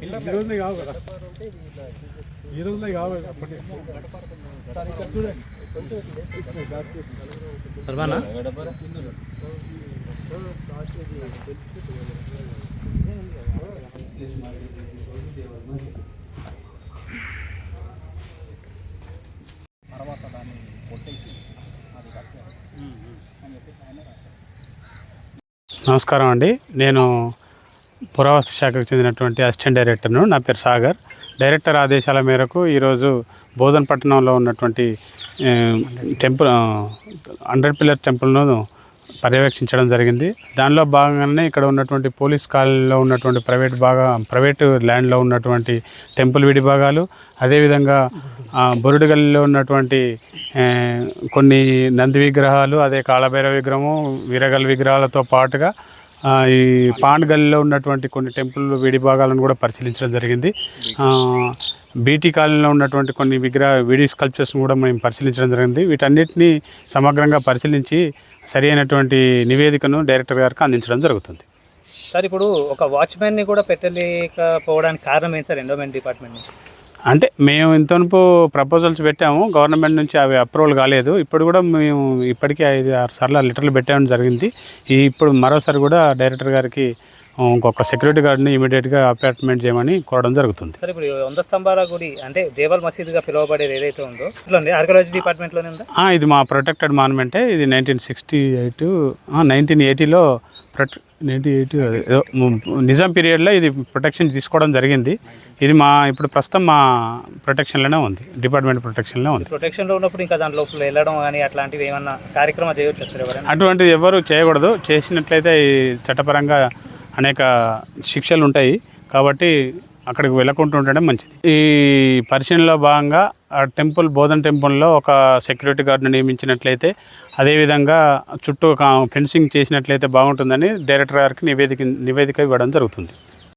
ఈరోజునే కావు కదా, ఈరోజునే కావు కదా. సర్వానా తర్వాత దాన్ని కొట్టేసి నమస్కారం అండి. నేను పురావస్తు శాఖకు చెందినటువంటి అసిస్టెంట్ డైరెక్టర్ను. నా పేరు సాగర్. డైరెక్టర్ ఆదేశాల మేరకు ఈరోజు బోధనపట్నంలో ఉన్నటువంటి టెంపుల్ 100 పిల్లర్ టెంపుల్ను పర్యవేక్షించడం జరిగింది. దానిలో భాగంగానే ఇక్కడ ఉన్నటువంటి పోలీస్ కాలనీలో ఉన్నటువంటి ప్రైవేటు ల్యాండ్లో ఉన్నటువంటి టెంపుల్ విడి భాగాలు, అదేవిధంగా బొరుడుగల్లిలో ఉన్నటువంటి కొన్ని నంది విగ్రహాలు, అదే కాళభైరవ విగ్రహము, వీరగల్ విగ్రహాలతో పాటుగా ఈ పాండ్ గల్లీలో ఉన్నటువంటి కొన్ని టెంపుల్ విడి భాగాలను కూడా పరిశీలించడం జరిగింది. బీటీ కాలనీలో ఉన్నటువంటి కొన్ని విడి స్కల్ప్చర్స్ని కూడా మేము పరిశీలించడం జరిగింది. వీటన్నిటిని సమగ్రంగా పరిశీలించి సరి అయినటువంటి నివేదికను డైరెక్టర్ గారికి అందించడం జరుగుతుంది. సార్, ఇప్పుడు ఒక వాచ్మెన్ని కూడా పెట్టలేకపోవడానికి కారణం ఏంటి సార్? ఎండోమెంట్ డిపార్ట్మెంట్ అంటే మేము ఇంతవరకు ప్రపోజల్స్ పెట్టాము, గవర్నమెంట్ నుంచి అవి అప్రూవల్ కాలేదు. ఇప్పుడు కూడా మేము ఇప్పటికీ 5-6 సార్లు లెటర్లు పెట్టడం జరిగింది. ఇప్పుడు మరోసారి కూడా డైరెక్టర్ గారికి ఇంకొక సెక్యూరిటీ గార్డ్ని ఇమీడియట్గా అపాయింట్మెంట్ చేయమని కోరడం జరుగుతుంది. సార్, ఇప్పుడు 100 స్తంభాల గుడి అంటే దేవల్ మసీదుగా పిలువబడేది ఏదైతే ఉందో ఆర్కియాలజీ డిపార్ట్మెంట్లోనే ఉందా? ఇది మా ప్రొటెక్టెడ్ మాన్యుమెంటే. ఇది 1980లో నిజాం పీరియడ్లో ఇది ప్రొటెక్షన్ తీసుకోవడం జరిగింది. ఇది ఇప్పుడు ప్రస్తుతం మా ప్రొటెక్షన్లోనే ఉంది, డిపార్ట్మెంట్ ప్రొటెక్షన్లో ఉంది. ప్రొటెక్షన్లో ఉన్నప్పుడు ఇంకా దాంట్లో వెళ్ళడం కానీ అట్లాంటివి ఏమన్నా కార్యక్రమం చేయవచ్చు సార్? ఎవరైనా అటువంటిది ఎవరు చేయకూడదు. చేసినట్లయితే ఈ చట్టపరంగా అనేక శిక్షలు ఉంటాయి కాబట్టి అక్కడికి వెళ్ళకుండా ఉండడం మంచిది. ఈ పరిశీలనలో భాగంగా బోధన టెంపుల్లో ఒక సెక్యూరిటీ గార్డును నియమించినట్లయితే, అదేవిధంగా చుట్టూ ఫెన్సింగ్ చేసినట్లయితే బాగుంటుందని డైరెక్టర్ గారికి నివేదిక ఇవ్వడం జరుగుతుంది.